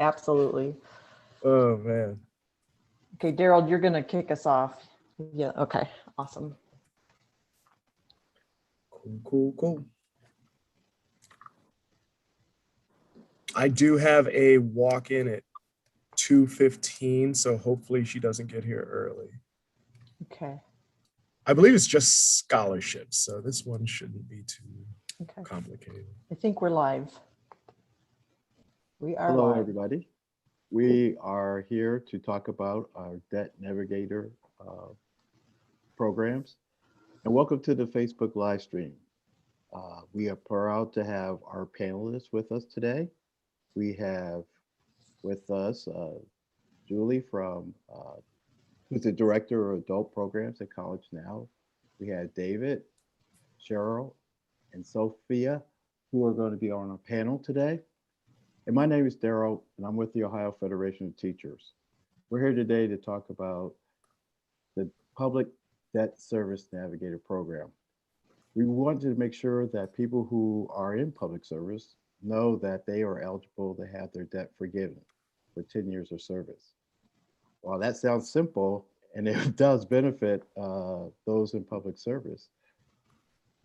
Absolutely. Oh man. Okay, Daryl, you're going to kick us off. Yeah. Okay. Awesome. Cool. I do have a walk-in at 2:15, so hopefully she doesn't get here early. Okay. I believe it's just scholarships, so this one shouldn't be too Okay. complicated. I think we're live. We are Hello, live. everybody. We are here to talk about our Debt Navigator uh, programs. And welcome to the Facebook live stream. We are proud to have our panelists with us today. We have with us Julie who's the Director of Adult Programs at College Now. We have David, Cheryl, and Sophia, who are going to be on our panel today. And my name is Daryl, and I'm with the Ohio Federation of Teachers. We're here today to talk about the Public Debt Service Navigator Program. We wanted to make sure that people who are in public service know that they are eligible to have their debt forgiven for 10 years of service. While that sounds simple, and it does benefit those in public service,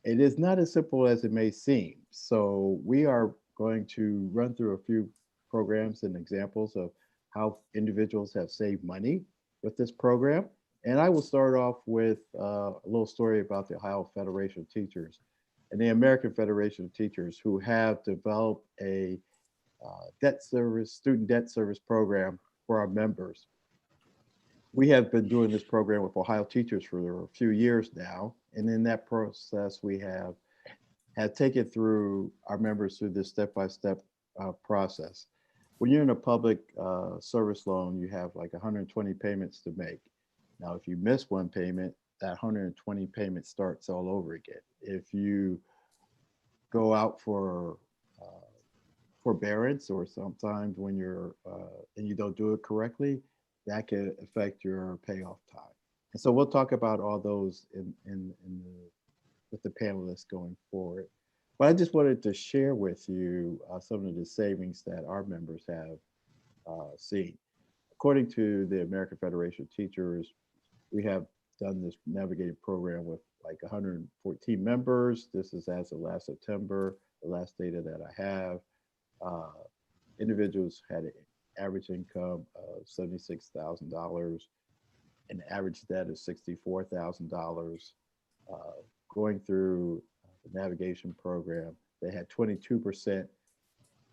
it is not as simple as it may seem. So we are going to run through a few programs and examples of how individuals have saved money with this program. And I will start off with a little story about the Ohio Federation of Teachers and the American Federation of Teachers, who have developed a student debt service program for our members. We have been doing this program with Ohio teachers for a few years now. And in that process, we have taken through our members through this step-by-step process. When you're in a public service loan, you have like 120 payments to make. Now, if you miss one payment, that 120 payment starts all over again. If you go out for forbearance, or sometimes when you're and you don't do it correctly, that can affect your payoff time. And so we'll talk about all those with the panelists going forward. But I just wanted to share with you some of the savings that our members have seen. According to the American Federation of Teachers, we have done this navigated program with like 114 members. This is as of last September, the last data that I have. Uh, Individuals had an average income of $76,000, an average debt of $64,000. Uh, Going through the navigation program, they had 22%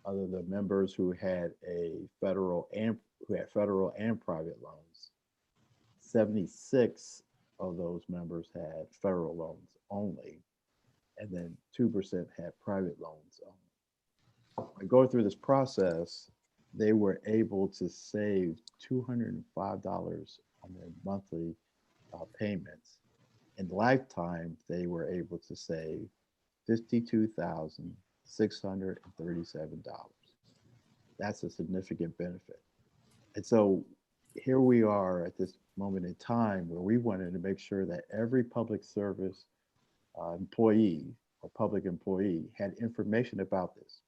of the members who had federal and private loans. 76 of those members had federal loans only, and then 2% had private loans only. By going through this process, they were able to save $205 on their monthly payments. In lifetime, they were able to save $52,637. That's a significant benefit. And so here we are at this moment in time where we wanted to make sure that every public service employee or public employee had information about this.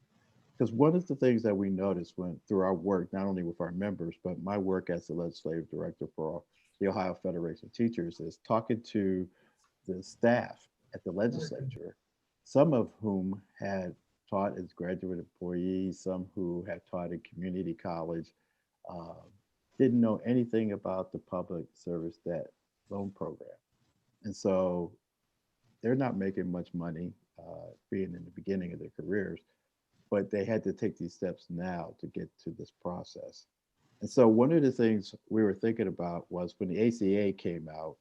Because one of the things that we noticed through our work, not only with our members, but my work as the legislative director for the Ohio Federation of Teachers, is talking to the staff at the legislature, some of whom had taught as graduate employees, some who had taught in community college, uh, didn't know anything about the public service debt loan program. And so they're not making much money being in the beginning of their careers, but they had to take these steps now to get to this process. And so one of the things we were thinking about was when the ACA came out,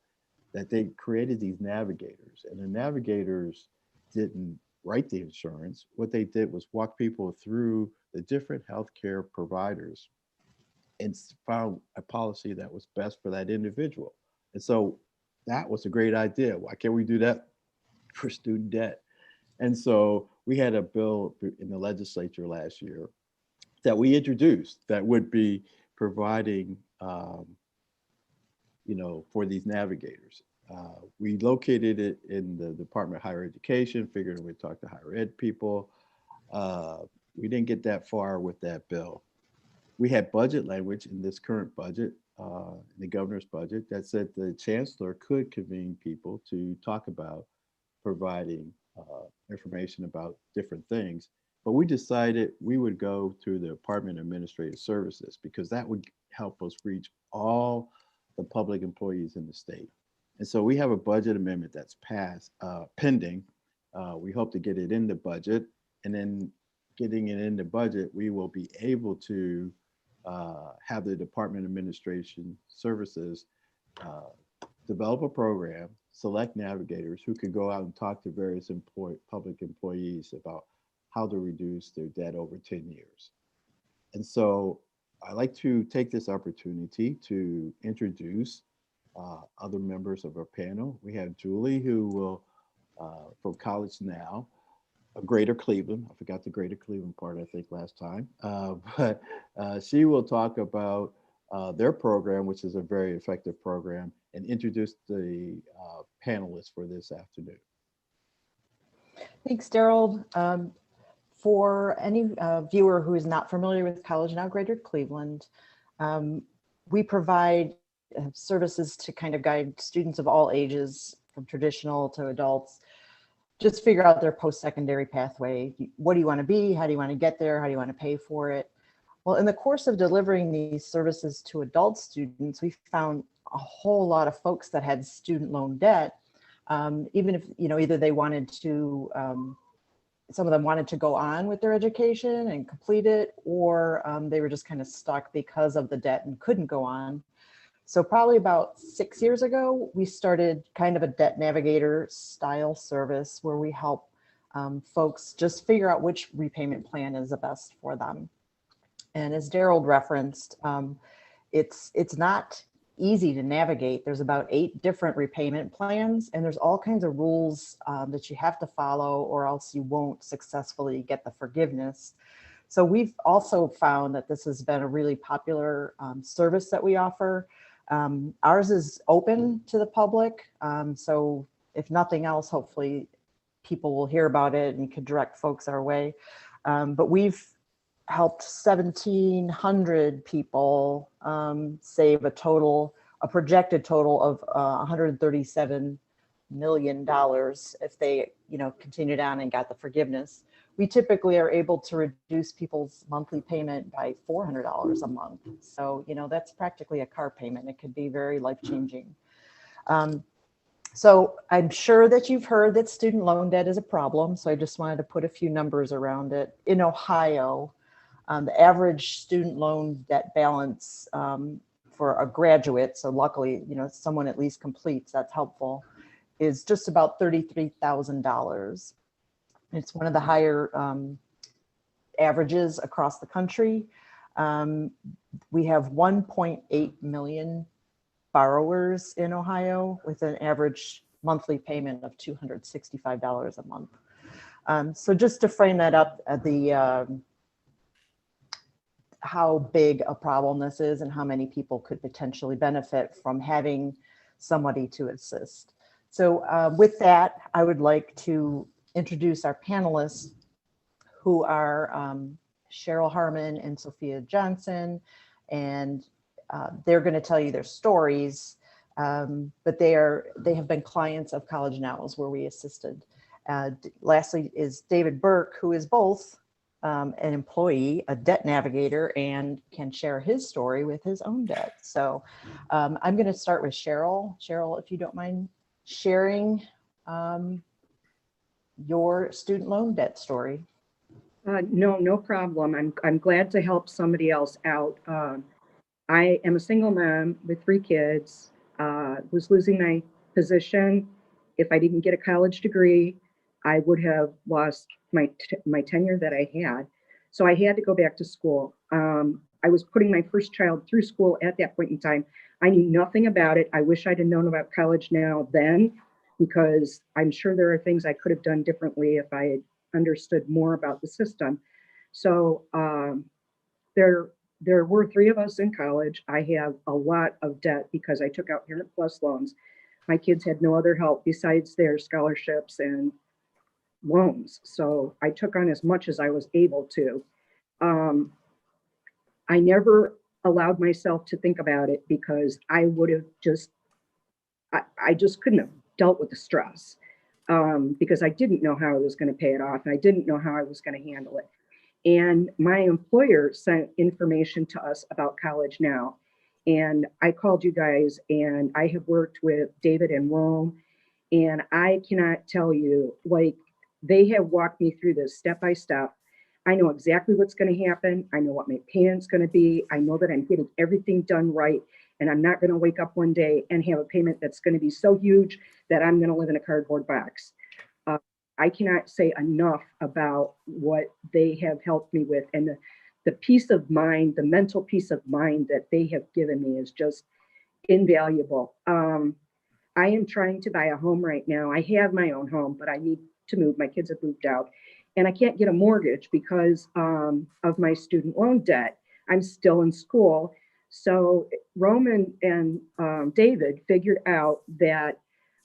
that they created these navigators, and the navigators didn't write the insurance. What they did was walk people through the different healthcare providers and found a policy that was best for that individual. And so that was a great idea. Why can't we do that for student debt? And so we had a bill in the legislature last year that we introduced that would be providing, for these navigators. We located it in the Department of Higher Education, figured we'd talk to higher ed people. Uh, we didn't get that far with that bill. we had budget language in this current budget, the governor's budget, that said the chancellor could convene people to talk about providing information about different things. But we decided we would go through the Department of Administrative Services because that would help us reach all the public employees in the state. And so we have a budget amendment that's passed, pending. We hope to get it in the budget, and then getting it in the budget, we will be able to have the Department of Administration Services develop a program, select navigators who could go out and talk to various public employees about how to reduce their debt over 10 years. And so I like to take this opportunity to introduce other members of our panel. We have Julie, who will, from College Now, Greater Cleveland. I forgot the Greater Cleveland part, I think, last time. But she will talk about their program, which is a very effective program, and introduce the panelists for this afternoon. Thanks, Daryl. For any viewer who is not familiar with College Now Greater Cleveland, we provide services to kind of guide students of all ages, from traditional to adults, just figure out their post-secondary pathway. What do you want to be? How do you want to get there? How do you want to pay for it? Well, in the course of delivering these services to adult students, we found a whole lot of folks that had student loan debt, even if, either they wanted to, some of them wanted to go on with their education and complete it, or they were just kind of stuck because of the debt and couldn't go on. So probably about 6 years ago, we started kind of a debt navigator style service where we help folks just figure out which repayment plan is the best for them. And as Daryl referenced, it's not easy to navigate. There's about 8 different repayment plans, and there's all kinds of rules that you have to follow, or else you won't successfully get the forgiveness. So we've also found that this has been a really popular service that we offer. Ours is open to the public. So if nothing else, hopefully people will hear about it and could direct folks our way. But we've helped 1,700 people save a projected total of $137 million if they, continued on and got the forgiveness. We typically are able to reduce people's monthly payment by $400 a month. So, that's practically a car payment. It could be very life-changing. So I'm sure that you've heard that student loan debt is a problem. So I just wanted to put a few numbers around it. In Ohio, the average student loan debt balance for a graduate, so luckily, someone at least completes, that's helpful, is just about $33,000. It's one of the higher averages across the country. We have 1.8 million borrowers in Ohio with an average monthly payment of $265 a month. So just to frame that up, how big a problem this is and how many people could potentially benefit from having somebody to assist. So with that, I would like to introduce our panelists, who are Cheryl Harmon and Sophia Johnson, and they're going to tell you their stories, but they have been clients of College Now's where we assisted. Lastly is David Burke, who is both an employee, a debt navigator, and can share his story with his own debt. So I'm going to start with Cheryl. Cheryl, if you don't mind sharing your student loan debt story. No problem. I'm glad to help somebody else out. I am a single mom with 3 kids, was losing my position. If I didn't get a college degree, I would have lost my tenure that I had. So I had to go back to school. I was putting my first child through school at that point in time. I knew nothing about it. I wish I'd have known about College Now then, because I'm sure there are things I could have done differently if I had understood more about the system. So there were 3 of us in college. I have a lot of debt because I took out Parent Plus loans. My kids had no other help besides their scholarships and loans. So I took on as much as I was able to. I never allowed myself to think about it because I would have just, I just couldn't have dealt with the stress because I didn't know how I was going to pay it off. And I didn't know how I was going to handle it. And my employer sent information to us about College Now. And I called you guys, and I have worked with David and Rome. And I cannot tell you, like, they have walked me through this step by step. I know exactly what's going to happen. I know what my payment's going to be. I know that I'm getting everything done right. And I'm not going to wake up one day and have a payment that's going to be so huge that I'm going to live in a cardboard box. I cannot say enough about what they have helped me with. And the peace of mind, the mental peace of mind that they have given me is just invaluable. I am trying to buy a home right now. I have my own home, but I need to move. My kids have moved out. And I can't get a mortgage because of my student loan debt. I'm still in school. So Roman and David figured out that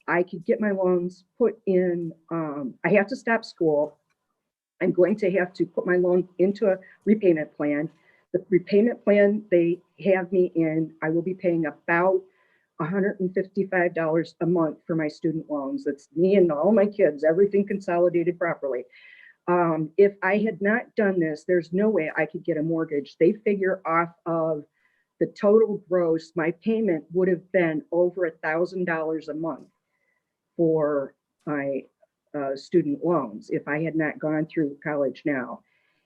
I could get my loans put in. I have to stop school. I'm going to have to put my loan into a repayment plan. The repayment plan they have me in, I will be paying about $155 a month for my student loans. That's me and all my kids, everything consolidated properly. If I had not done this, there's no way I could get a mortgage. They figure off of the total gross, my payment would have been over $1,000 a month for my student loans if I had not gone through College Now.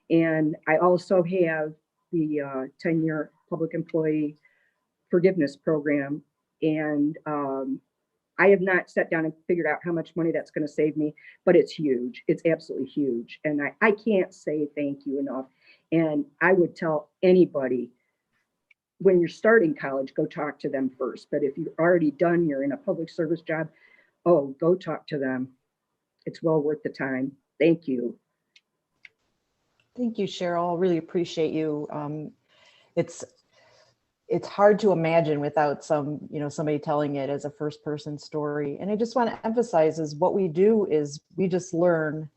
And I also have the 10-year public employee forgiveness program. And I have not sat down and figured out how much money that's going to save me, but it's huge. It's absolutely huge. And I can't say thank you enough. And I would tell anybody, when you're starting college, go talk to them first. But if you're already done, you're in a public service job, oh, go talk to them. It's well worth the time. Thank you. Thank you, Cheryl. Really appreciate you. It's hard to imagine without somebody telling it as a first person story. And I just want to emphasize is what we do is we just learn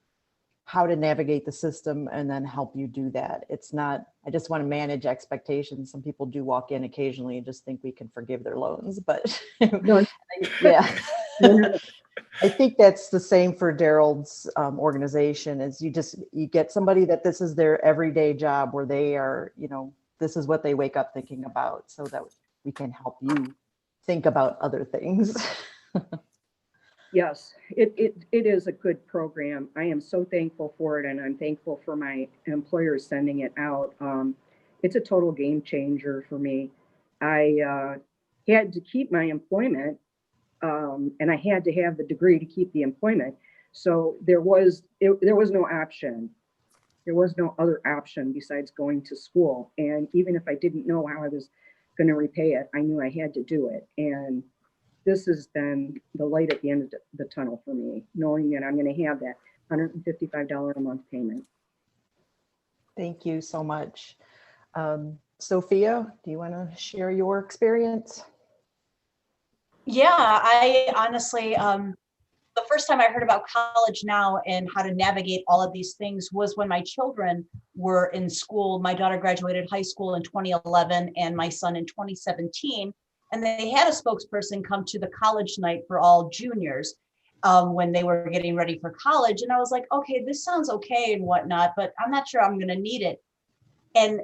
how to navigate the system and then help you do that. It's not, I just want to manage expectations. Some people do walk in occasionally and just think we can forgive their loans, but No. yeah. No. I think that's the same for Daryl's organization is you get somebody that this is their everyday job where they are, this is what they wake up thinking about so that we can help you think about other things. Yes, it is a good program. I am so thankful for it, and I'm thankful for my employers sending it out. It's a total game changer for me. I had to keep my employment, and I had to have the degree to keep the employment. So there was no option. There was no other option besides going to school. And even if I didn't know how I was going to repay it, I knew I had to do it. And this has been the light at the end of the tunnel for me, knowing that I'm going to have that $155 a month payment. Thank you so much. Sophia, do you want to share your experience? Yeah, I honestly, the first time I heard about College Now and how to navigate all of these things was when my children were in school. My daughter graduated high school in 2011 and my son in 2017. And they had a spokesperson come to the college night for all juniors when they were getting ready for college. And I was like, okay, this sounds okay and whatnot, but I'm not sure I'm going to need it. And,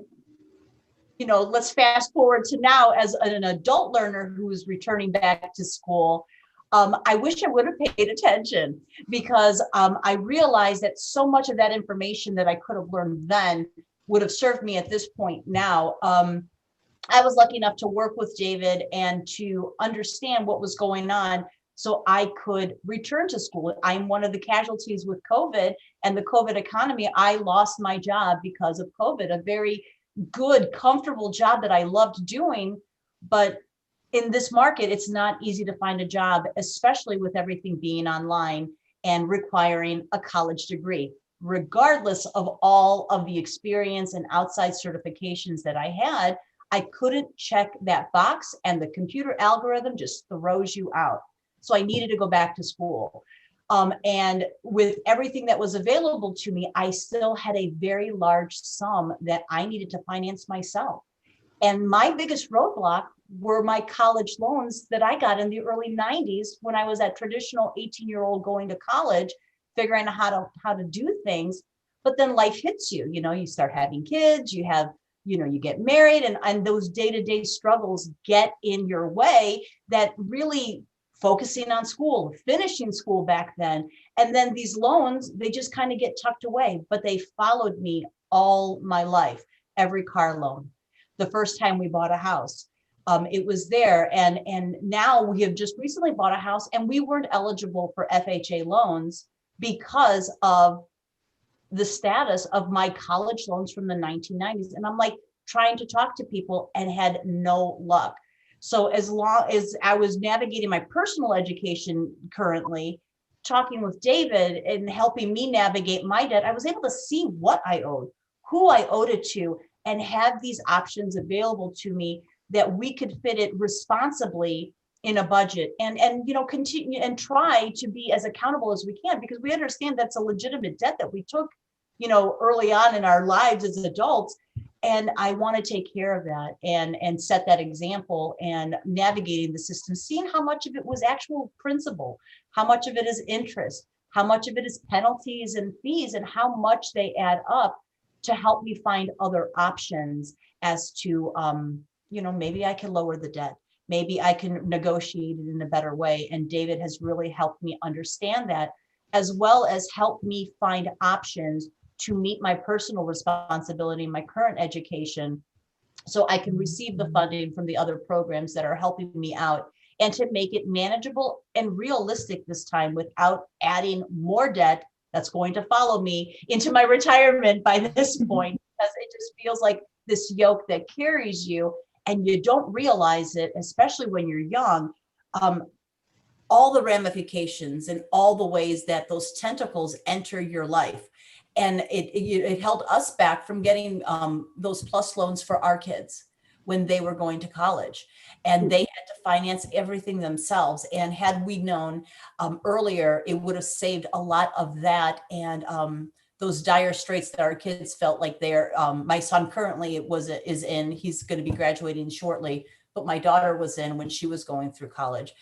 let's fast forward to now as an adult learner who's returning back to school. I wish I would have paid attention because I realized that so much of that information that I could have learned then would have served me at this point now. I was lucky enough to work with David and to understand what was going on so I could return to school. I'm one of the casualties with COVID and the COVID economy. I lost my job because of COVID, a very good, comfortable job that I loved doing. But in this market, it's not easy to find a job, especially with everything being online and requiring a college degree. Regardless of all of the experience and outside certifications that I had, I couldn't check that box and the computer algorithm just throws you out. So I needed to go back to school. And with everything that was available to me, I still had a very large sum that I needed to finance myself. And my biggest roadblock were my college loans that I got in the early 90s when I was that traditional 18-year-old going to college, figuring out how to do things. But then life hits you, you start having kids, you get married, and those day-to-day struggles get in your way that really focusing on school, finishing school back then. And then these loans, they just kind of get tucked away, but they followed me all my life, every car loan. The first time we bought a house, it was there. And now we have just recently bought a house and we weren't eligible for FHA loans because of the status of my college loans from the 1990s. And I'm like trying to talk to people and had no luck. So as long as I was navigating my personal education currently, talking with David and helping me navigate my debt, I was able to see what I owed, who I owed it to, and have these options available to me that we could fit it responsibly in a budget and continue and try to be as accountable as we can, because we understand that's a legitimate debt that we took early on in our lives as adults. And I want to take care of that and set that example and navigating the system, seeing how much of it was actual principal, how much of it is interest, how much of it is penalties and fees, and how much they add up to help me find other options as to, maybe I can lower the debt. Maybe I can negotiate it in a better way. And David has really helped me understand that, as well as help me find options to meet my personal responsibility in my current education, so I can receive the funding from the other programs that are helping me out, and to make it manageable and realistic this time without adding more debt that's going to follow me into my retirement by this point, because it just feels like this yoke that carries you and you don't realize it, especially when you're young. All the ramifications and all the ways that those tentacles enter your life. And it held us back from getting those plus loans for our kids when they were going to college, and they had to finance everything themselves. And had we known earlier, it would have saved a lot of that and those dire straits that our kids felt like they're. My son currently is in. He's going to be graduating shortly, but my daughter was in when she was going through college.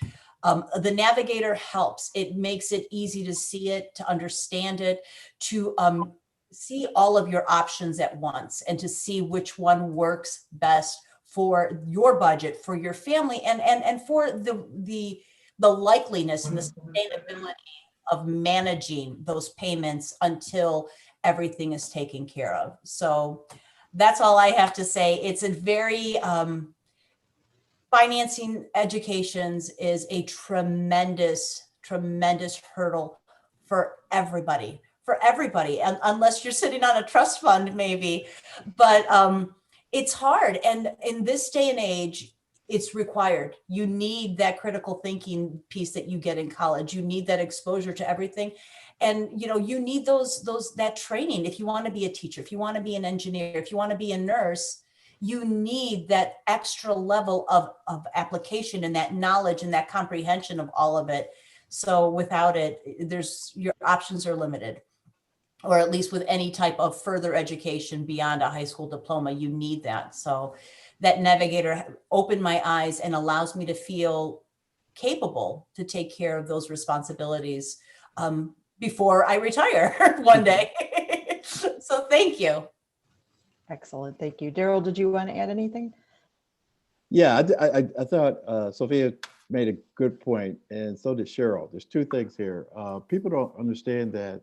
The Navigator helps. It makes it easy to see it, to understand it, to see all of your options at once, and to see which one works best for your budget, for your family, and for the likeliness and the sustainability of managing those payments until everything is taken care of. So that's all I have to say. It's a very financing educations is a tremendous hurdle for everybody, unless you're sitting on a trust fund, maybe. But it's hard. And in this day and age, it's required. You need that critical thinking piece that you get in college. You need that exposure to everything. And you need that training. If you want to be a teacher, if you want to be an engineer, if you want to be a nurse, you need that extra level of application and that knowledge and that comprehension of all of it. So without it, your options are limited, or at least with any type of further education beyond a high school diploma, you need that. So that Navigator opened my eyes and allows me to feel capable to take care of those responsibilities before I retire one day. So thank you. Excellent. Thank you. Daryl, did you want to add anything? Yeah, I thought Sophia made a good point, and so did Cheryl. There's two things here. People don't understand that,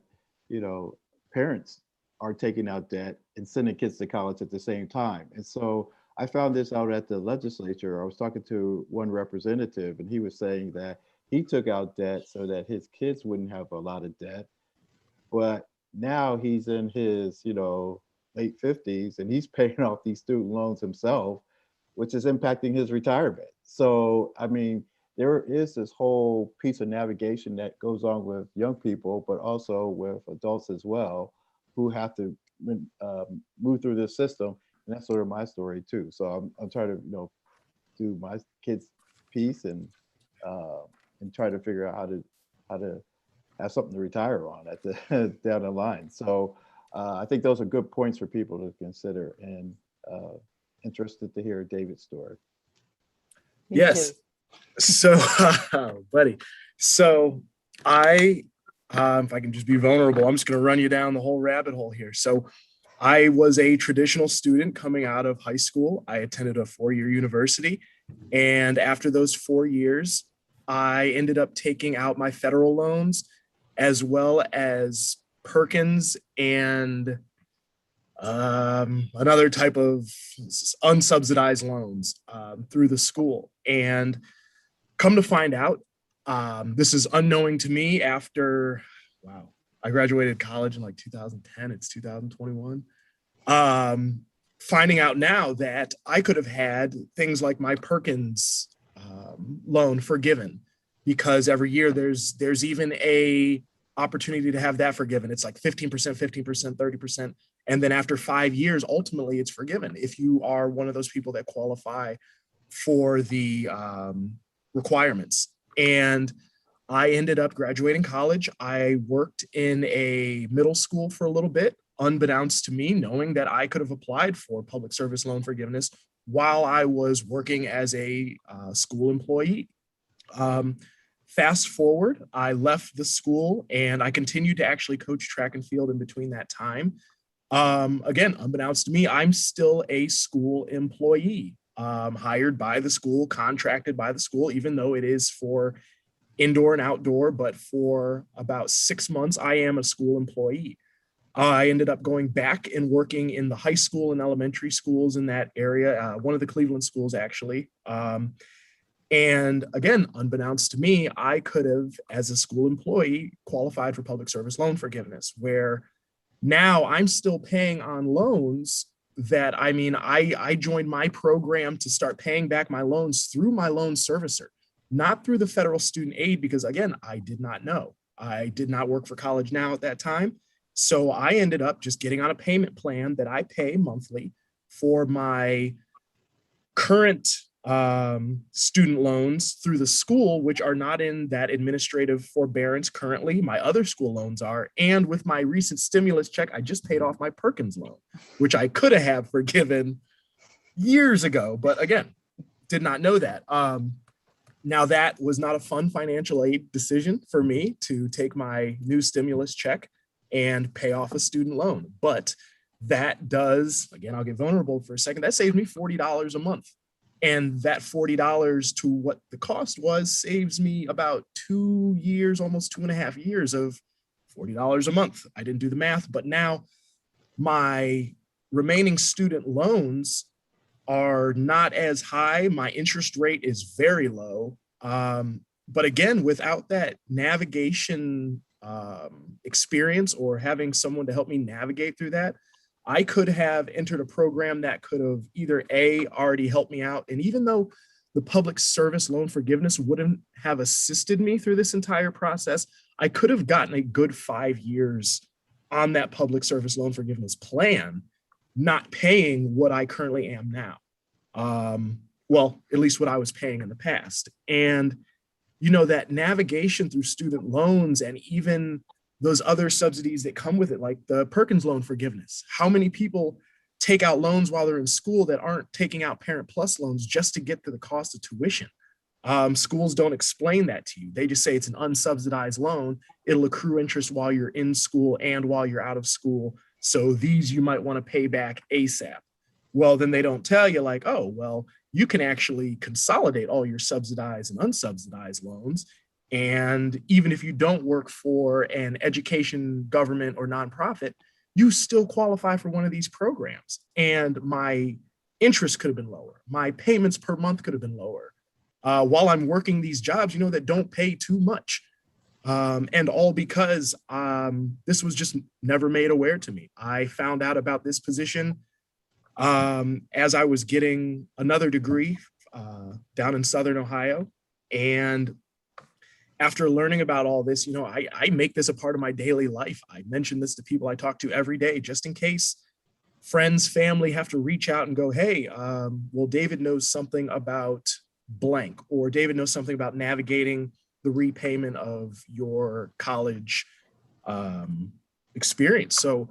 parents are taking out debt and sending kids to college at the same time. And so I found this out at the legislature. I was talking to one representative, and he was saying that he took out debt so that his kids wouldn't have a lot of debt. But now he's in his, late 50s, and he's paying off these student loans himself, which is impacting his retirement. So, I mean, there is this whole piece of navigation that goes on with young people, but also with adults as well, who have to move through this system. And that's sort of my story too. So I'm trying to, do my kids' piece and try to figure out how to have something to retire on at the down the line. So I think those are good points for people to consider, and interested to hear David's story. Me Yes. too. So, buddy, so if I can just be vulnerable, I'm just going to run you down the whole rabbit hole here. So I was a traditional student coming out of high school. I attended a 4-year university. And after those 4 years, I ended up taking out my federal loans as well as Perkins and another type of unsubsidized loans through the school. And come to find out, this is unknowing to me after, wow, I graduated college in like 2010. It's 2021. Finding out now that I could have had things like my Perkins loan forgiven, because every year there's even a opportunity to have that forgiven. It's like 15%, 15%, 30%. And then after 5 years, ultimately it's forgiven if you are one of those people that qualify for the requirements. And I ended up graduating college. I worked in a middle school for a little bit, unbeknownst to me, knowing that I could have applied for public service loan forgiveness while I was working as a school employee. Fast forward, I left the school and I continued to actually coach track and field in between that time. Again, unbeknownst to me, I'm still a school employee, hired by the school, contracted by the school, even though it is for indoor and outdoor. But for about 6 months, I am a school employee. I ended up going back and working in the high school and elementary schools in that area, one of the Cleveland schools, actually. And again, unbeknownst to me, I could have, as a school employee, qualified for public service loan forgiveness, where now I'm still paying on loans that, I mean, I joined my program to start paying back my loans through my loan servicer, not through the federal student aid, because again, I did not know. I did not work for College Now at that time. So I ended up just getting on a payment plan that I pay monthly for my current student loans through the school, which are not in that administrative forbearance currently. My other school loans are. And with my recent stimulus check, I just paid off my Perkins loan, which I could have forgiven years ago. But again, did not know that. Now that was not a fun financial aid decision for me to take my new stimulus check and pay off a student loan. But that does, again, I'll get vulnerable for a second, that saves me $40 a month. And that $40 to what the cost was saves me about 2 years, almost 2.5 years of $40 a month. I didn't do the math, but now my remaining student loans are not as high. My interest rate is very low. But again, without that navigation experience or having someone to help me navigate through that, I could have entered a program that could have either already helped me out. And even though the public service loan forgiveness wouldn't have assisted me through this entire process, I could have gotten a good 5 years on that public service loan forgiveness plan, not paying what I currently am now. Well, at least what I was paying in the past. And, you know, that navigation through student loans and even those other subsidies that come with it, like the Perkins loan forgiveness. How many people take out loans while they're in school that aren't taking out Parent Plus loans just to get to the cost of tuition? Schools don't explain that to you. They just say it's an unsubsidized loan. It'll accrue interest while you're in school and while you're out of school. So these you might want to pay back ASAP. Well, then they don't tell you like, oh, well, you can actually consolidate all your subsidized and unsubsidized loans. And even if you don't work for an education, government, or nonprofit, you still qualify for one of these programs. And my interest could have been lower. My payments per month could have been lower. While I'm working these jobs, you know, that don't pay too much. And all because this was just never made aware to me. I found out about this position as I was getting another degree down in Southern Ohio. And after learning about all this, you know, I make this a part of my daily life. I mention this to people I talk to every day, just in case friends, family have to reach out and go, hey, well, David knows something about blank, or David knows something about navigating the repayment of your college experience. So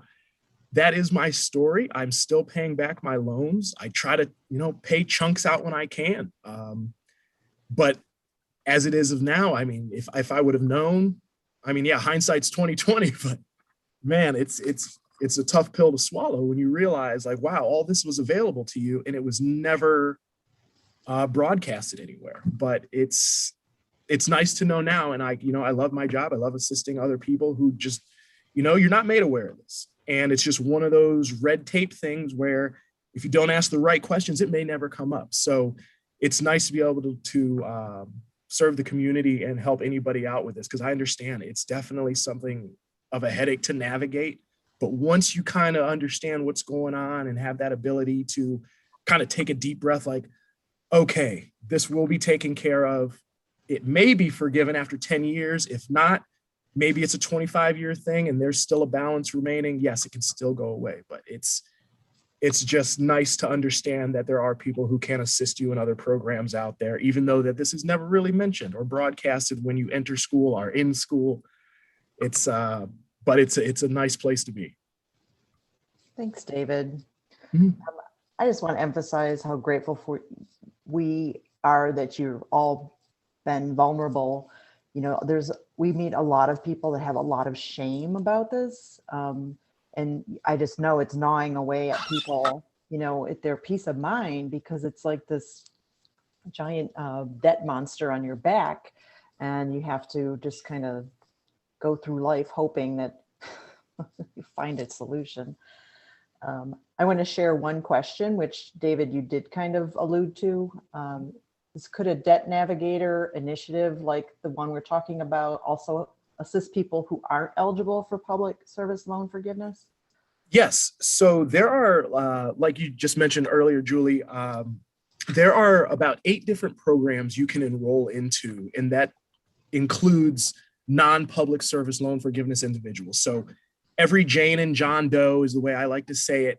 that is my story. I'm still paying back my loans. I try to, pay chunks out when I can. But as it is of now, I mean, if I would have known, I mean, yeah, hindsight's 2020, but man, it's a tough pill to swallow when you realize, like, wow, all this was available to you and it was never broadcasted anywhere. But it's nice to know now. And I love my job. I love assisting other people who just, you're not made aware of this. And it's just one of those red tape things where if you don't ask the right questions, it may never come up. So it's nice to be able to serve the community and help anybody out with this, because I understand it's definitely something of a headache to navigate. But once you kind of understand what's going on and have that ability to kind of take a deep breath, like, okay, this will be taken care of. It may be forgiven after 10 years. If not, maybe it's a 25-year thing and there's still a balance remaining. Yes, it can still go away, but it's just nice to understand that there are people who can assist you in other programs out there, even though that this is never really mentioned or broadcasted when you enter school or in school. But it's a nice place to be. Thanks, David. Mhm. I just want to emphasize how grateful we are that you've all been vulnerable. We meet a lot of people that have a lot of shame about this. And I just know it's gnawing away at people, at their peace of mind, because it's like this giant debt monster on your back. And you have to just kind of go through life hoping that you find a solution. I want to share one question, which David, you did kind of allude to. Could a debt navigator initiative like the one we're talking about also assist people who aren't eligible for public service loan forgiveness? Yes. So there are, like you just mentioned earlier, Julie, there are about 8 different programs you can enroll into, and that includes non-public service loan forgiveness individuals. So every Jane and John Doe is the way I like to say it.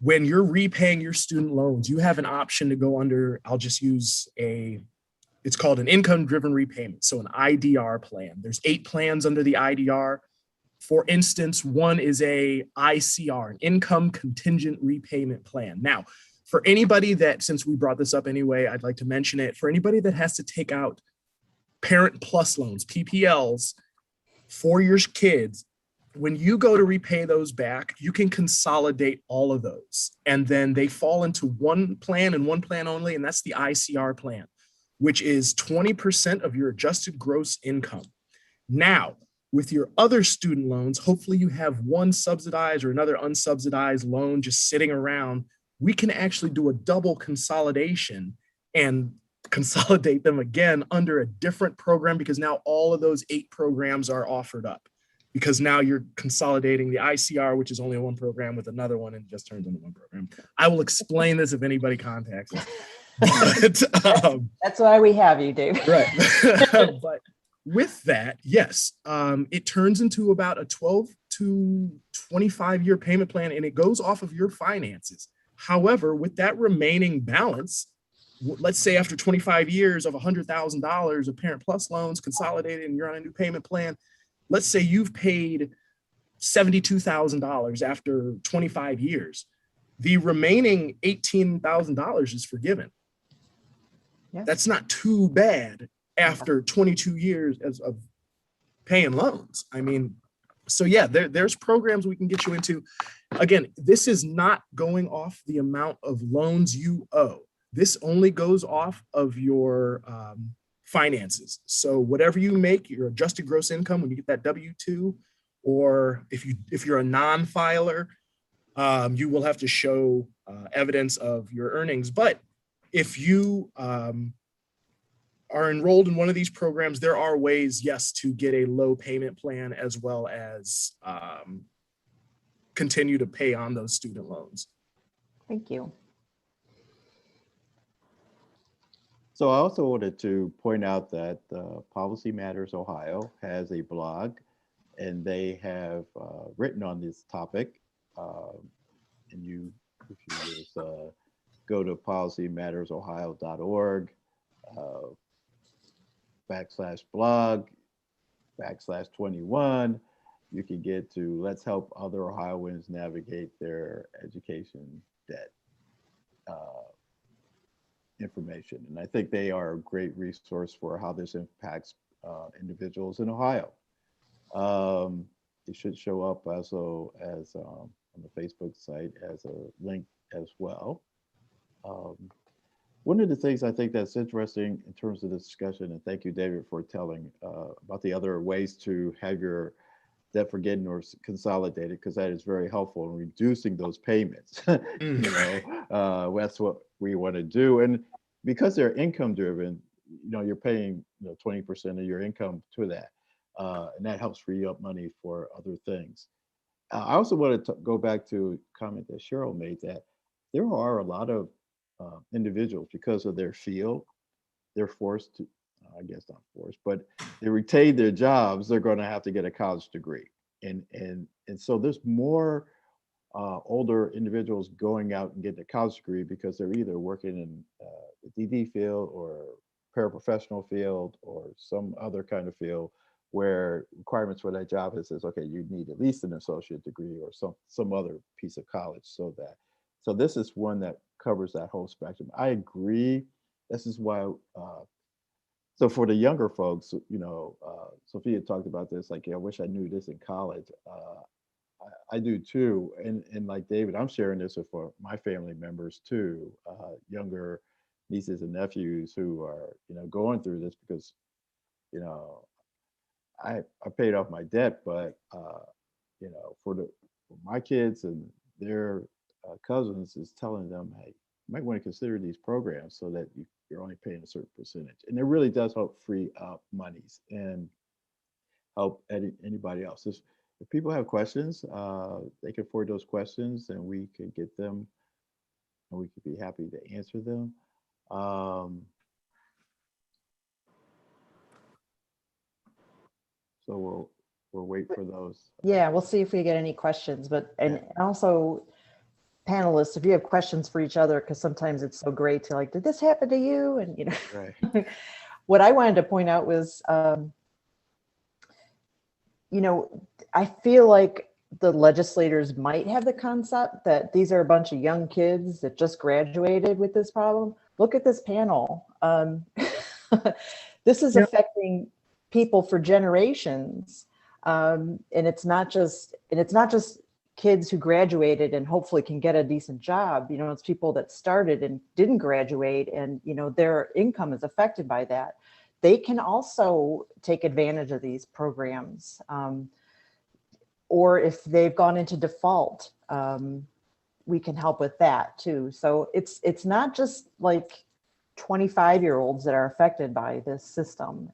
When you're repaying your student loans, you have an option to go under, I'll just use it's called an income-driven repayment. So an IDR plan. There's 8 plans under the IDR. For instance, one is a ICR, an income contingent repayment plan. Now, for anybody that, since we brought this up anyway, I'd like to mention it. For anybody that has to take out Parent Plus loans, PPLs, for your kids, when you go to repay those back, you can consolidate all of those. And then they fall into one plan and one plan only, and that's the ICR plan, which is 20% of your adjusted gross income. Now, with your other student loans, hopefully you have one subsidized or another unsubsidized loan just sitting around. We can actually do a double consolidation and consolidate them again under a different program, because now all of those 8 programs are offered up. Because now you're consolidating the ICR, which is only one program, with another one, and it just turns into one program. I will explain this if anybody contacts us. But, that's why we have you, David. Right. But with that, yes, it turns into about a 12 to 25-year payment plan, and it goes off of your finances. However, with that remaining balance, let's say after 25 years of $100,000 of Parent Plus loans consolidated and you're on a new payment plan, let's say you've paid $72,000 after 25 years. The remaining $18,000 is forgiven. Yeah. That's not too bad after 22 years of paying loans. I mean, so yeah, there's programs we can get you into. Again, this is not going off the amount of loans you owe. This only goes off of your finances. So whatever you make, your adjusted gross income when you get that W-2, or if you're a non-filer, you will have to show evidence of your earnings. But if you are enrolled in one of these programs, there are ways, yes, to get a low payment plan as well as continue to pay on those student loans. Thank you. So I also wanted to point out that Policy Matters Ohio has a blog, and they have written on this topic. And if you just go to policymattersohio.org, /blog/21. You can get to Let's Help Other Ohioans Navigate Their Education Debt information. And I think they are a great resource for how this impacts individuals in Ohio. It should show up also as on the Facebook site as a link as well. One of the things I think that's interesting in terms of this discussion, and thank you, David, for telling about the other ways to have your debt forgiven or consolidated, because that is very helpful in reducing those payments. You know, that's what we want to do. And because they're income driven, you know, you're paying 20% of your income to that. And that helps free up money for other things. I also wanted to go back to a comment that Cheryl made, that there are a lot of individuals, because of their field, they're forced to, I guess not forced, but they retain their jobs, they're going to have to get a college degree. And so there's more older individuals going out and getting a college degree because they're either working in the DD field or paraprofessional field or some other kind of field where requirements for that job says, okay, you need at least an associate degree or some other piece of college. So this is one that covers that whole spectrum. I agree. This is why, so for the younger folks, you know, Sophia talked about this, like, yeah, I wish I knew this in college. I do too. And like David, I'm sharing this for my family members too, younger nieces and nephews who are, you know, going through this because, you know, I paid off my debt, but, you know, for my kids and their cousins is telling them, hey, you might want to consider these programs so that you're only paying a certain percentage. And it really does help free up monies and help anybody else. If people have questions, they can forward those questions and we can get them and we could be happy to answer them. So we'll wait for those. Yeah, we'll see if we get any questions, but, and also panelists, if you have questions for each other, because sometimes it's so great to like, did this happen to you? And, you know, Right. what I wanted to point out was, you know, I feel like the legislators might have the concept that these are a bunch of young kids that just graduated with this problem. Look at this panel. This is affecting people for generations. And it's not just kids who graduated and hopefully can get a decent job. You know, it's people that started and didn't graduate and, you know, their income is affected by that. They can also take advantage of these programs. Or if they've gone into default, we can help with that too. So it's not just like 25-year-olds that are affected by this system.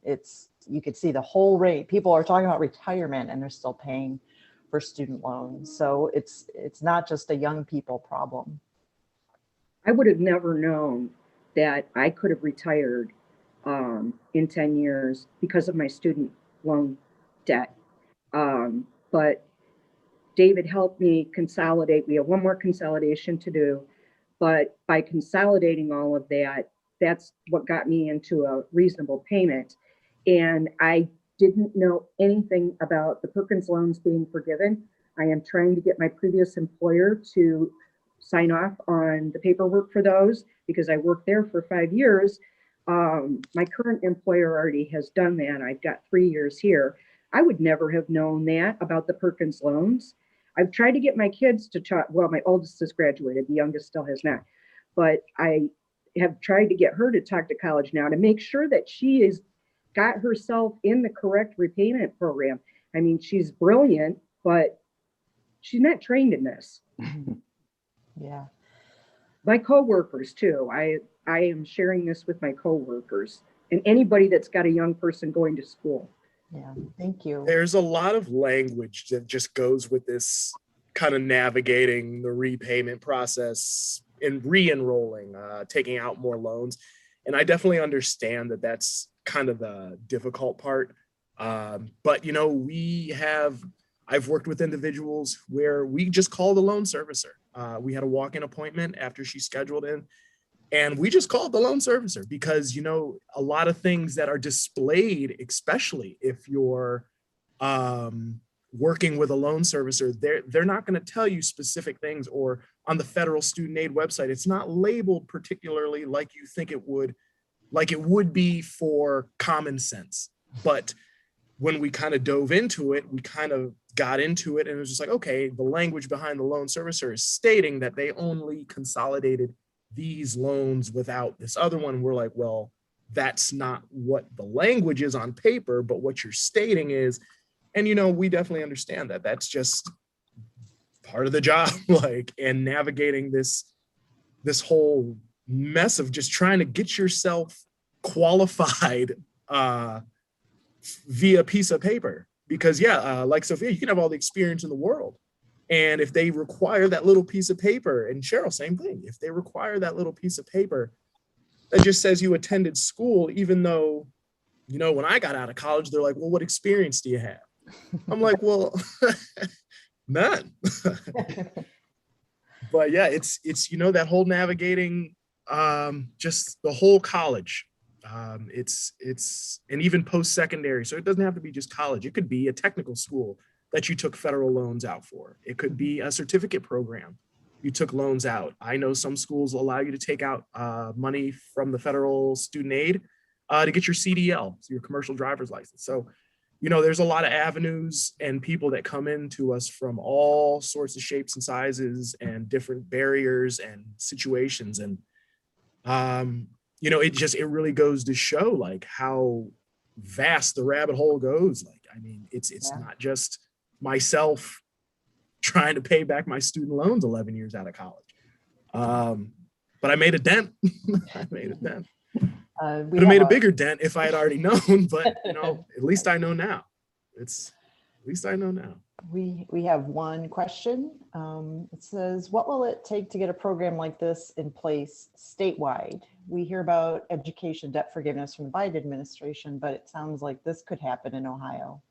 You could see the whole rate. People are talking about retirement and they're still paying for student loans. So it's not just a young people problem. I would have never known that I could have retired in 10 years because of my student loan debt. But David helped me consolidate. We have one more consolidation to do, but by consolidating all of that, that's what got me into a reasonable payment. And I didn't know anything about the Perkins loans being forgiven. I am trying to get my previous employer to sign off on the paperwork for those because I worked there for 5 years. My current employer already has done that. I've got 3 years here. I would never have known that about the Perkins loans. I've tried to get my kids to talk. Well, my oldest has graduated. The youngest still has not. But I have tried to get her to talk to college now to make sure that she is got herself in the correct repayment program. I mean, she's brilliant, but she's not trained in this. Yeah. My coworkers too. I am sharing this with my coworkers and anybody that's got a young person going to school. Yeah, thank you. There's a lot of language that just goes with this kind of navigating the repayment process and re-enrolling, taking out more loans. And I definitely understand that that's kind of the difficult part. But, you know, I've worked with individuals where we just call the loan servicer. We had a walk-in appointment after she scheduled in, And we just called the loan servicer because, a lot of things that are displayed, especially if you're working with a loan servicer, they're not going to tell you specific things, or on the federal student aid website, it's not labeled particularly like you think it would be for common sense. But when we kind of dove into it, we kind of got into it, and it was just like, okay, the language behind the loan servicer is stating that they only consolidated these loans without this other one. We're like, well, that's not what the language is on paper, but what you're stating is, and we definitely understand that that's just part of the job, and navigating this whole mess of just trying to get yourself qualified via piece of paper. Because like Sophia, you can have all the experience in the world, and if they require that little piece of paper, and Cheryl, same thing, if they require that little piece of paper that just says you attended school, even though, when I got out of college, they're like, well, what experience do you have? I'm like, well, none. But yeah, it's that whole navigating just the whole college. It's and even post-secondary. So it doesn't have to be just college. It could be a technical school that you took federal loans out for. It could be a certificate program you took loans out. I know some schools allow you to take out money from the federal student aid to get your CDL, so your commercial driver's license. So, there's a lot of avenues and people that come into us from all sorts of shapes and sizes and different barriers and situations. And, it really goes to show how vast the rabbit hole goes. It's not just myself trying to pay back my student loans 11 years out of college. But I made a dent. I made a dent. Would have made a bigger dent if I had already known, but at least I know now. At least I know now. We have one question. It says, what will it take to get a program like this in place statewide? We hear about education debt forgiveness from the Biden administration, but it sounds like this could happen in Ohio,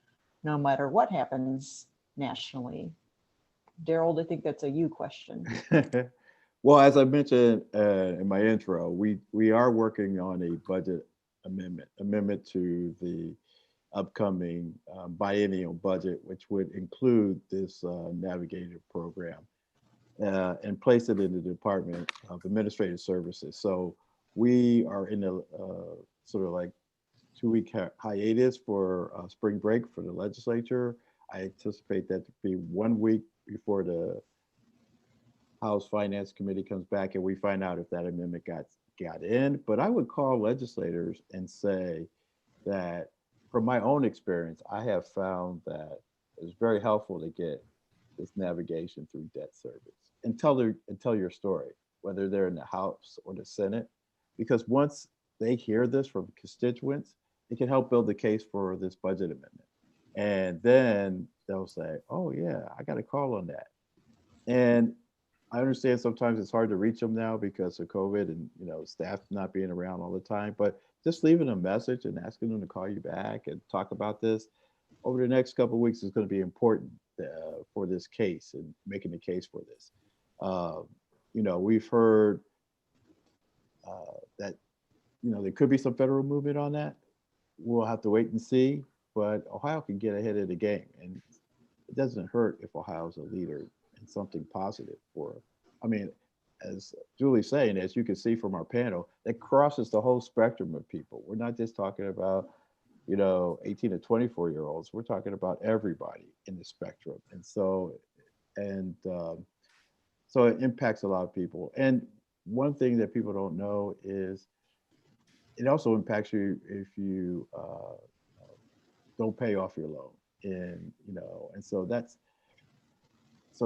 no matter what happens nationally. Daryl, I think that's a you question. Well, as I mentioned in my intro, we are working on a budget amendment to the upcoming biennial budget, which would include this Navigator program and place it in the Department of Administrative Services. So we are in a sort of 2-week hiatus for spring break for the legislature. I anticipate that to be 1 week before the House Finance Committee comes back and we find out if that amendment got in. But I would call legislators and say that from my own experience, I have found that it's very helpful to get this navigation through debt service and tell your story, whether they're in the House or the Senate, because once they hear this from constituents, it can help build the case for this budget amendment. And then they'll say, oh yeah, I got a call on that. And I understand sometimes it's hard to reach them now because of COVID and staff not being around all the time, but just leaving a message and asking them to call you back and talk about this over the next couple of weeks is going to be important for this case and making the case for this. We've heard that there could be some federal movement on that. We'll have to wait and see, but Ohio can get ahead of the game, and it doesn't hurt if Ohio's a leader in something positive as Julie's saying, as you can see from our panel, that crosses the whole spectrum of people. We're not just talking about, 18 to 24-year-olds. We're talking about everybody in the spectrum. And so it impacts a lot of people. And one thing that people don't know is it also impacts you if you don't pay off your loan. And so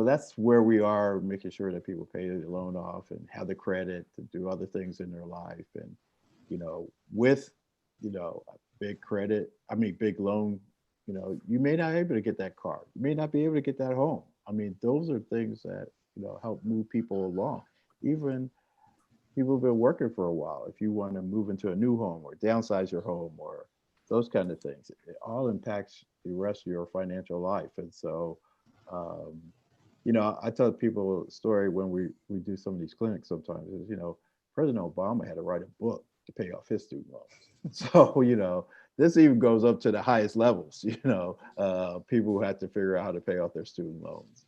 that's where we are, making sure that people pay their loan off and have the credit to do other things in their life. And, with, big loan, you may not be able to get that car. You may not be able to get that home. Those are things that, help move people along. Even people who've been working for a while, if you want to move into a new home or downsize your home or those kind of things, it all impacts the rest of your financial life. And so, I tell people a story when we do some of these clinics sometimes is, President Obama had to write a book to pay off his student loans. So, this even goes up to the highest levels, people who have to figure out how to pay off their student loans.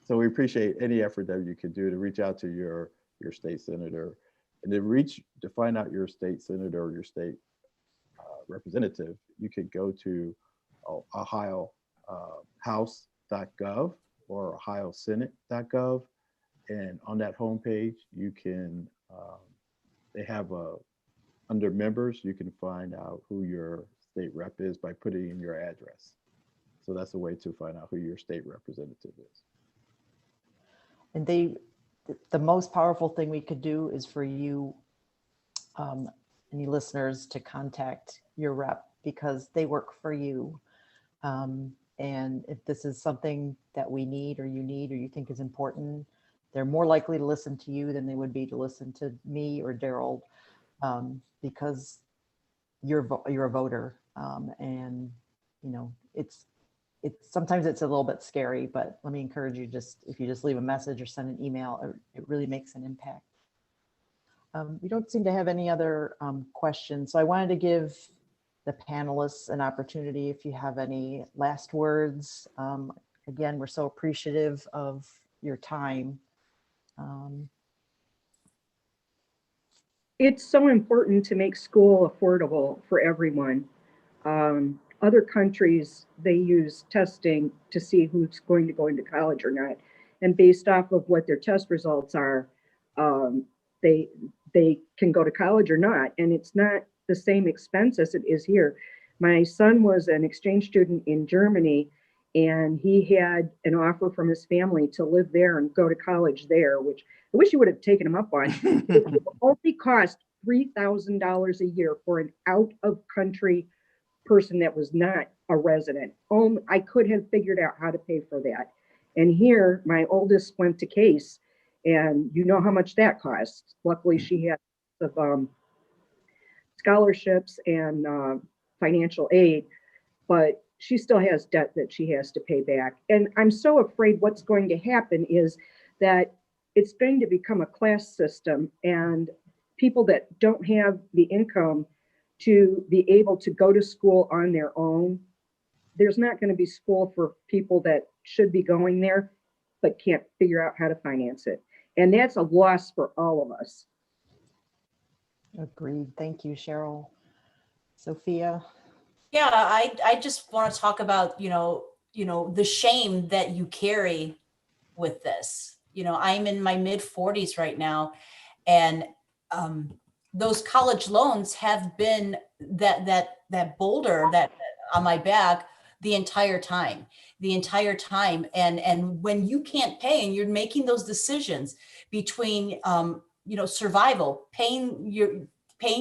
So we appreciate any effort that you can do to reach out to your state senator, and to find out your state senator or your state representative. You could go to ohiohouse.gov or ohiosenate.gov, and on that homepage you can they have under members, you can find out who your state rep is by putting in your address. So that's a way to find out who your state representative is. And the most powerful thing we could do is for you, any listeners, to contact your rep, because they work for you. And if this is something that we need, or you think is important, they're more likely to listen to you than they would be to listen to me or Daryl, because you're a voter. And sometimes it's a little bit scary, but let me encourage you, if you just leave a message or send an email, it really makes an impact. We don't seem to have any other questions. So I wanted to give the panelists an opportunity if you have any last words. Again, we're so appreciative of your time. It's so important to make school affordable for everyone. Other countries, they use testing to see who's going to go into college or not. And based off of what their test results are, they can go to college or not. And it's not the same expense as it is here. My son was an exchange student in Germany, and he had an offer from his family to live there and go to college there, which I wish you would have taken him up on. It would only cost $3,000 a year for an out-of-country person that was not a resident. I could have figured out how to pay for that. And here, my oldest went to Case, and you know how much that costs. Luckily, she had scholarships and financial aid, but she still has debt that she has to pay back. And I'm so afraid what's going to happen is that it's going to become a class system, and people that don't have the income to be able to go to school on their own, there's not going to be school for people that should be going there but can't figure out how to finance it. And that's a loss for all of us. Agreed. Thank you, Cheryl. Sophia? Yeah, I just want to talk about, the shame that you carry with this. I'm in my mid 40s right now, and those college loans have been that boulder that on my back the entire time. And when you can't pay and you're making those decisions between, survival, paying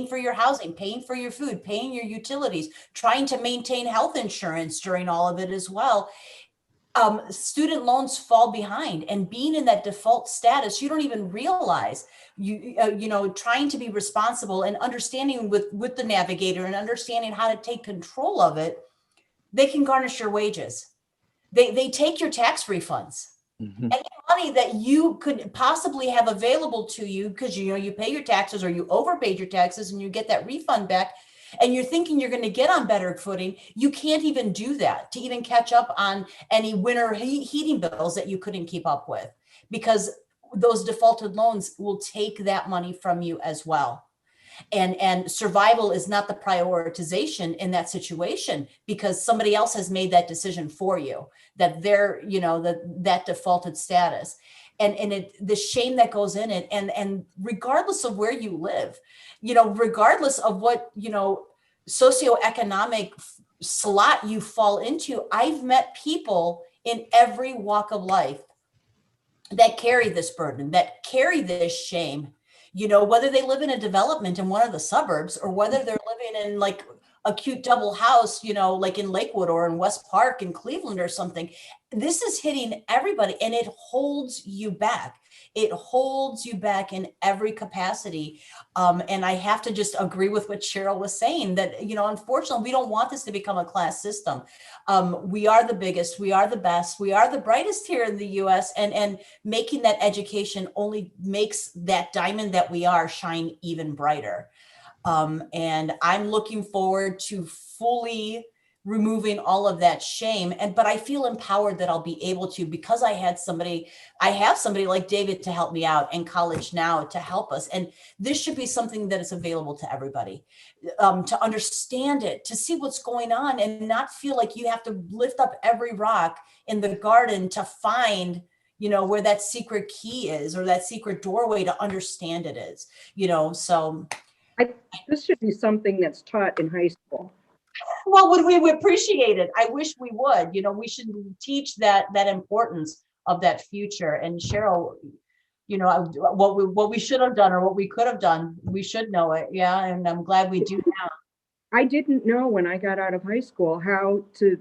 for your housing, paying for your food, paying your utilities, trying to maintain health insurance during all of it as well. Student loans fall behind, and being in that default status, you don't even realize trying to be responsible and understanding with the Navigator and understanding how to take control of it. They can garnish your wages. They take your tax refunds. Mm-hmm. Any money that you could possibly have available to you because you pay your taxes or you overpaid your taxes and you get that refund back, and you're thinking you're going to get on better footing, you can't even do that to even catch up on any winter heating bills that you couldn't keep up with, because those defaulted loans will take that money from you as well. And survival is not the prioritization in that situation, because somebody else has made that decision for you, that they're, that defaulted status. And the shame that goes in it, and regardless of where you live, regardless of what, socioeconomic slot you fall into, I've met people in every walk of life that carry this burden, that carry this shame, whether they live in a development in one of the suburbs or whether they're living in like a cute double house, like in Lakewood or in West Park in Cleveland or something. This is hitting everybody, and it holds you back. It holds you back in every capacity. And I have to just agree with what Cheryl was saying, that, unfortunately, we don't want this to become a class system. We are the biggest, we are the best, we are the brightest here in the US, and making that education only makes that diamond that we are shine even brighter. And I'm looking forward to fully removing all of that shame. But I feel empowered that I'll be able to, because I have somebody like David to help me out, and College Now to help us. And this should be something that is available to everybody, to understand it, to see what's going on, and not feel like you have to lift up every rock in the garden to find, where that secret key is, or that secret doorway to understand it is, so. This should be something that's taught in high school. Well, would we appreciate it? I wish we would. We should teach that importance of that future. And Cheryl, what we should have done, or what we could have done, we should know it. Yeah, and I'm glad we do now. I didn't know when I got out of high school how to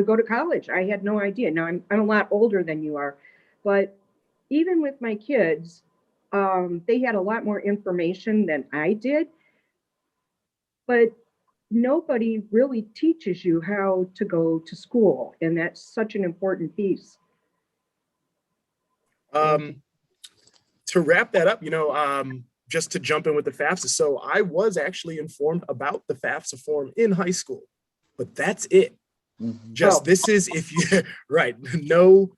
go to college. I had no idea. Now I'm a lot older than you are, but even with my kids, they had a lot more information than I did. But nobody really teaches you how to go to school, and that's such an important piece. To wrap that up, just to jump in with the FAFSA. So I was actually informed about the FAFSA form in high school, but that's it. This is, if you, right, no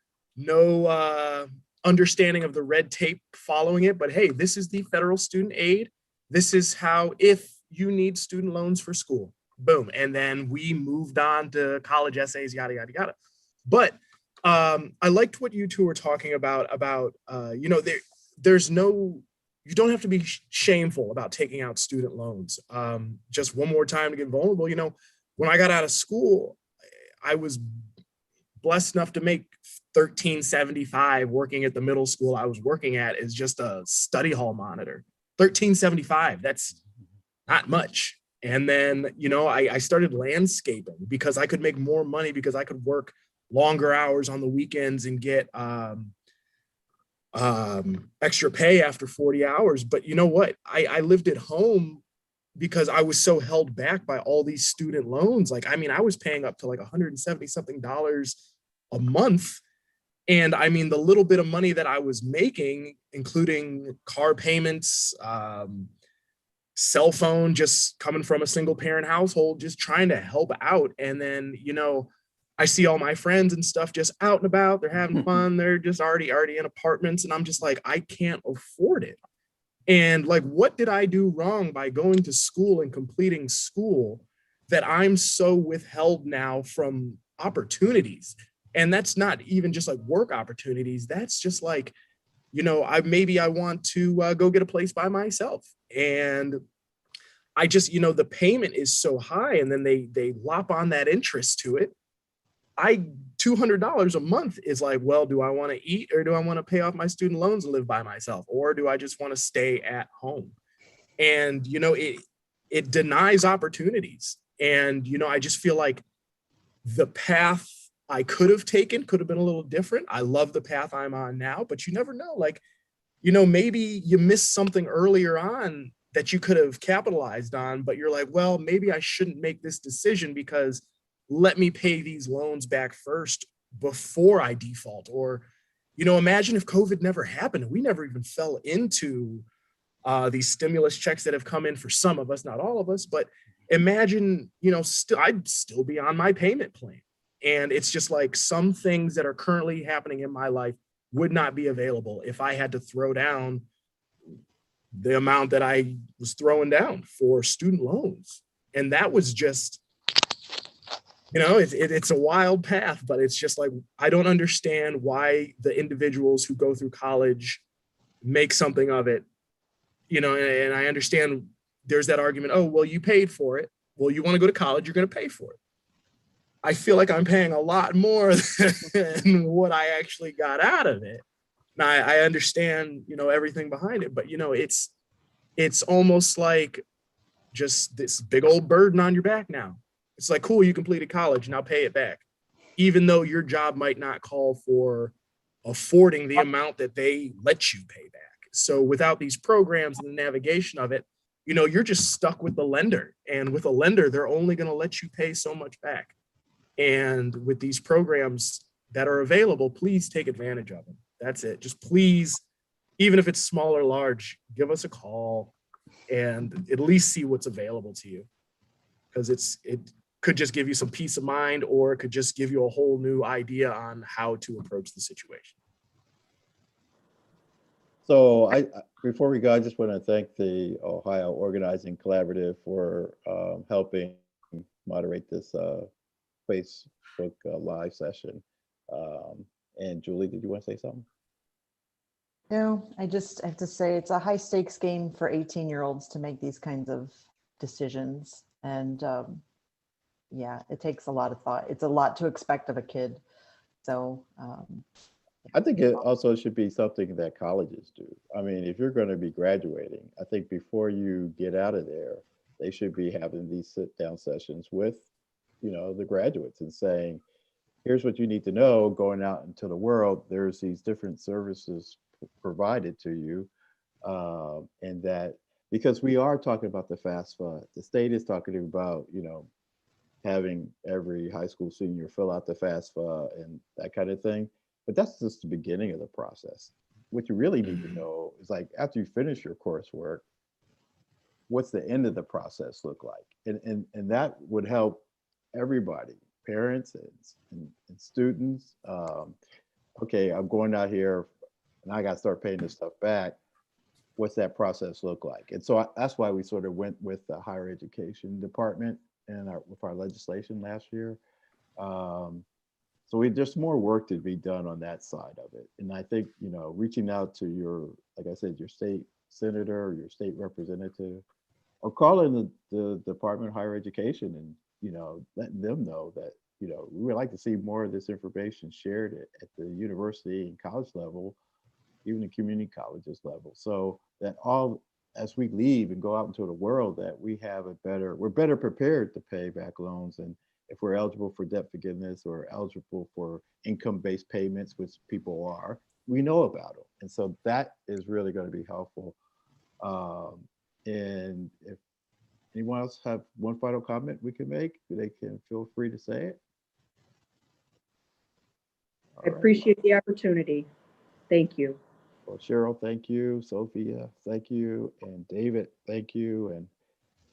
understanding of the red tape following it, but hey, this is the federal student aid. This is how, if you need student loans for school, boom. And then we moved on to college essays, yada, yada, yada. But I liked what you two were talking about, there's no, you don't have to be shameful about taking out student loans. Just one more time to get vulnerable. When I got out of school, I was blessed enough to make $13.75 working at the middle school I was working at as just a study hall monitor. $13.75, that's not much. And then, I started landscaping because I could make more money, because I could work longer hours on the weekends and get extra pay after 40 hours. But you know what? I lived at home because I was so held back by all these student loans. I was paying up to like $170 something a month. And the little bit of money that I was making, including car payments, cell phone, just coming from a single parent household, just trying to help out. And then, I see all my friends and stuff just out and about, they're having fun. They're just already in apartments. And I'm just like, I can't afford it. And what did I do wrong by going to school and completing school that I'm so withheld now from opportunities? And that's not even just work opportunities. That's just I want to go get a place by myself. And I just, the payment is so high, and then they lop on that interest to it. $200 a month is well, do I want to eat, or do I want to pay off my student loans and live by myself? Or do I just want to stay at home? And, it denies opportunities. And, I just feel like the path I could have taken could have been a little different. I love the path I'm on now, but you never know. Maybe you missed something earlier on that you could have capitalized on, but you're like, well, maybe I shouldn't make this decision, because let me pay these loans back first before I default. Or, imagine if COVID never happened and we never even fell into these stimulus checks that have come in for some of us, not all of us, but imagine, I'd still be on my payment plan. And it's just some things that are currently happening in my life would not be available if I had to throw down the amount that I was throwing down for student loans. And that was just, it's a wild path, but it's just I don't understand why the individuals who go through college make something of it, and I understand there's that argument, oh, well, you paid for it. Well, you want to go to college, you're going to pay for it. I feel like I'm paying a lot more than what I actually got out of it. Now, I understand, everything behind it, but, it's almost like just this big old burden on your back now. It's like, cool, you completed college, now pay it back. Even though your job might not call for affording the amount that they let you pay back. So without these programs and the navigation of it, you're just stuck with the lender. And with a lender, they're only going to let you pay so much back. And with these programs that are available, please take advantage of them. That's it. Just please, even if it's small or large, give us a call and at least see what's available to you. Because it could just give you some peace of mind, or it could just give you a whole new idea on how to approach the situation. So before we go, I just want to thank the Ohio Organizing Collaborative for helping moderate this Facebook live session. And Julie, did you want to say something? No, I just have to say it's a high stakes game for 18-year-olds to make these kinds of decisions. And yeah, it takes a lot of thought. It's a lot to expect of a kid. So I think it also should be something that colleges do. I mean, if you're going to be graduating, I think before you get out of there, they should be having these sit down sessions with, the graduates and saying, here's what you need to know going out into the world. There's these different services provided to you. And that, because we are talking about the FAFSA, the state is talking about, having every high school senior fill out the FAFSA and that kind of thing. But that's just the beginning of the process. What you really need to know is, like, after you finish your coursework, what's the end of the process look like? And that would help everybody, parents and students. Okay, I'm going out here and I got to start paying this stuff back. What's that process look like? And so that's why we sort of went with the higher education department and with our legislation last year. So there's more work to be done on that side of it. And I think, reaching out to your, like I said, your state senator or your state representative, or calling the Department of Higher Education and, letting them know that, we would like to see more of this information shared at the university and college level, even the community colleges level. So that as we leave and go out into the world, that we're better prepared to pay back loans. And if we're eligible for debt forgiveness or eligible for income-based payments, which people are, we know about them. And so that is really going to be helpful. And if anyone else have one final comment we can make, they can feel free to say it. I appreciate the opportunity. Thank you. Well, Cheryl, thank you. Sophia, thank you. And David, thank you. And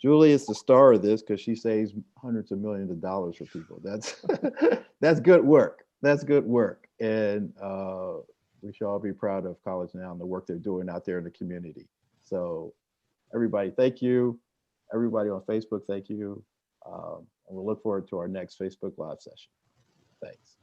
Julie is the star of this because she saves hundreds of millions of dollars for people. That's that's good work. That's good work. And we should all be proud of College Now and the work they're doing out there in the community. So everybody, thank you. Everybody on Facebook, thank you. And we'll look forward to our next Facebook Live session. Thanks.